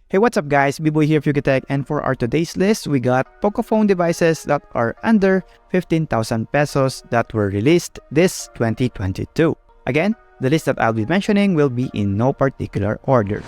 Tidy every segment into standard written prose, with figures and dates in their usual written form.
Hey, what's up guys, B-Boy here, Fugatech, and for our today's list, we got POCO phone devices that are under 15,000 pesos that were released this 2022. Again, the list that I'll be mentioning will be in no particular order.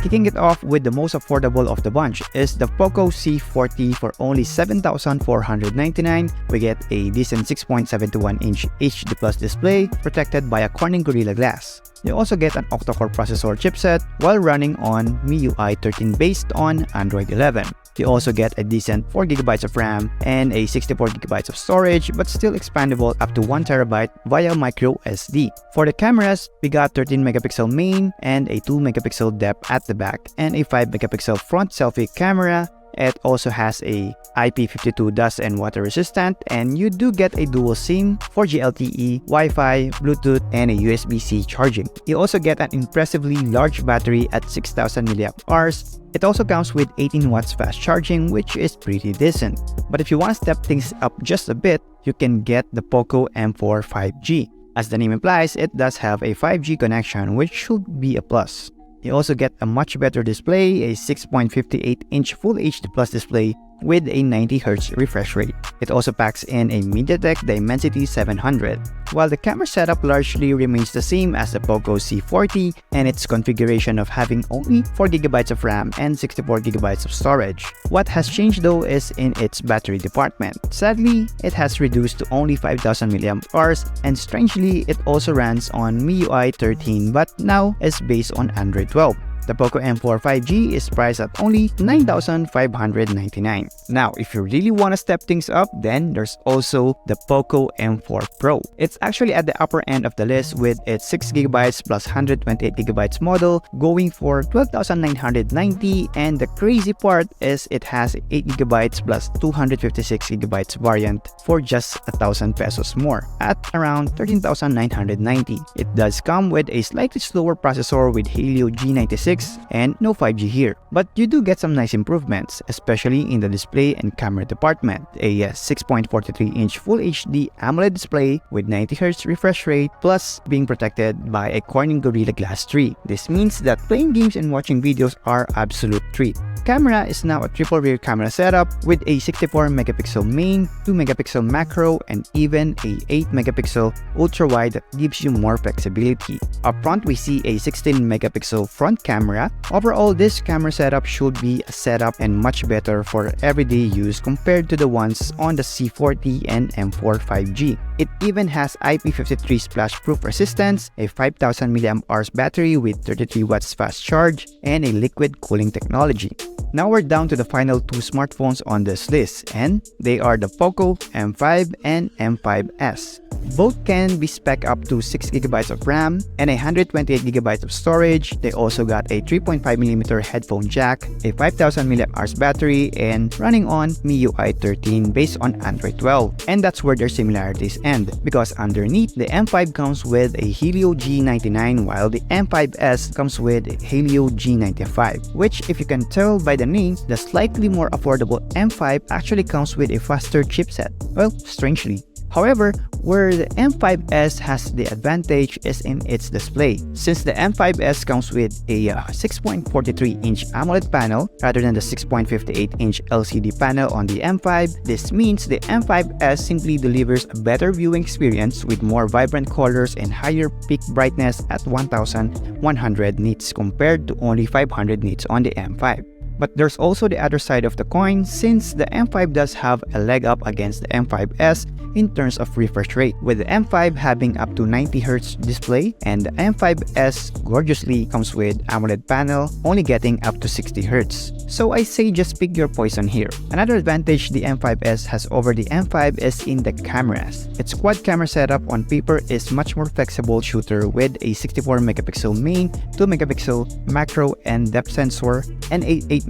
Kicking it off with the most affordable of the bunch is the POCO C40 for only 7,499. We get a decent 6.721-inch HD Plus display protected by a Corning Gorilla Glass. You also get an octa-core processor chipset while running on MIUI 13 based on Android 11. You also get a decent 4GB of RAM and a 64GB of storage, but still expandable up to 1TB via micro SD. For the cameras, we got 13MP main and a 2MP depth at the back and a 5MP front selfie camera. It also has a IP52 dust and water resistant, and you do get a dual SIM, 4G LTE, Wi-Fi, Bluetooth, and a USB-C charging. You also get an impressively large battery at 6,000 mAh. It also comes with 18 watts fast charging, which is pretty decent. But if you want to step things up just a bit, you can get the POCO M4 5G. As the name implies, it does have a 5G connection, which should be a plus. You also get a much better display, a 6.58-inch Full HD Plus display with a 90Hz refresh rate. It also packs in a MediaTek Dimensity 700. While the camera setup largely remains the same as the POCO C40 and its configuration of having only 4GB of RAM and 64GB of storage. What has changed though is in its battery department. Sadly, it has reduced to only 5,000 mAh, and strangely, it also runs on MIUI 13 but now is based on Android 12. The POCO M4 5G is priced at only 9,599. Now, if you really want to step things up, then there's also the POCO M4 Pro. It's actually at the upper end of the list with its 6GB plus 128GB model going for 12,990, and the crazy part is it has 8GB plus 256GB variant for just 1,000 pesos more at around 13,990. It does come with a slightly slower processor with Helio G96 and no 5G here, but you do get some nice improvements, especially in the display and camera department. A 6.43-inch Full HD AMOLED display with 90Hz refresh rate plus being protected by a Corning Gorilla Glass 3. This means that playing games and watching videos are absolute treat. Camera is now a triple rear camera setup with a 64MP main, 2MP macro, and even a 8MP ultra wide that gives you more flexibility. Up front, we see a 16MP front camera. Overall, this camera setup should be a setup and much better for everyday use compared to the ones on the C40 and M4 5G. It even has IP53 splash-proof resistance, a 5,000 mAh battery with 33 watts fast charge, and a liquid cooling technology. Now we're down to the final two smartphones on this list, and they are the POCO M5 and M5S. Both can be spec'd up to 6GB of RAM and 128GB of storage. They also got a 3.5mm headphone jack, a 5,000 mAh battery, and running on MIUI 13 based on Android 12. And that's where their similarities end, because underneath, the M5 comes with a Helio G99 while the M5S comes with a Helio G95, which, if you can tell by the name, the slightly more affordable M5 actually comes with a faster chipset. Well, strangely. However, where the M5S has the advantage is in its display. Since the M5S comes with a 6.43-inch AMOLED panel rather than the 6.58-inch LCD panel on the M5, this means the M5S simply delivers a better viewing experience with more vibrant colors and higher peak brightness at 1,100 nits compared to only 500 nits on the M5. But there's also the other side of the coin, since the M5 does have a leg up against the M5S in terms of refresh rate, with the M5 having up to 90Hz display and the M5S gorgeously comes with AMOLED panel only getting up to 60Hz. So I say just pick your poison here. Another advantage the M5S has over the M5 is in the cameras. Its quad camera setup on paper is much more flexible shooter with a 64MP main, 2MP macro and depth sensor, and a 8MP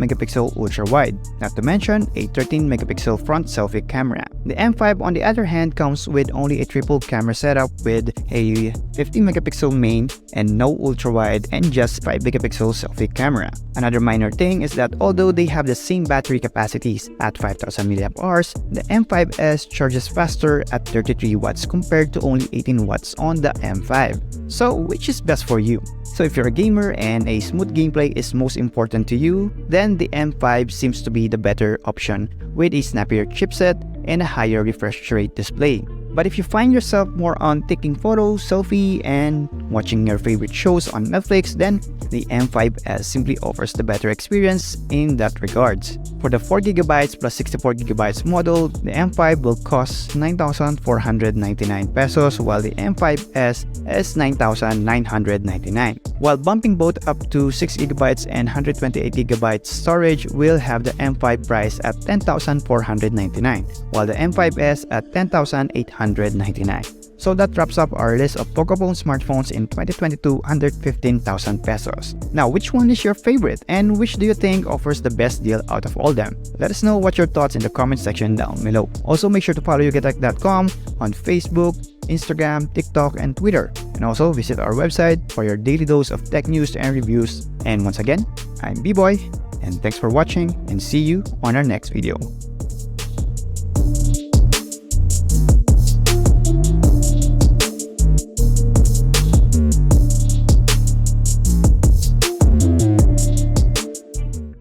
ultra wide, not to mention a 13MP front selfie camera. The M5 on the other hand comes with only a triple camera setup with a 50MP main and no ultra wide and just 5MP selfie camera. Another minor thing is that although they have the same battery capacities at 5,000 mAh, the M5S charges faster at 33 watts compared to only 18 watts on the M5. So which is best for you? So if you're a gamer and a smooth gameplay is most important to you, then the M5 seems to be the better option with a snappier chipset and a higher refresh rate display. But if you find yourself more on taking photos, selfie, and watching your favorite shows on Netflix, then the M5S simply offers the better experience in that regards. For the 4GB plus 64GB model, the M5 will cost 9,499 pesos while the M5S is 9,999. While bumping both up to 6GB and 128GB storage will have the M5 price at 10,499 while the M5S at 10,899. So that wraps up our list of POCO Phone smartphones in 2022 under 15,000 pesos. Now, which one is your favorite and which do you think offers the best deal out of all them? Let us know what your thoughts in the comment section down below. Also, make sure to follow YouGetTech.com on Facebook, Instagram, TikTok, and Twitter. And also visit our website for your daily dose of tech news and reviews. And once again, I'm B-Boy, and thanks for watching and see you on our next video.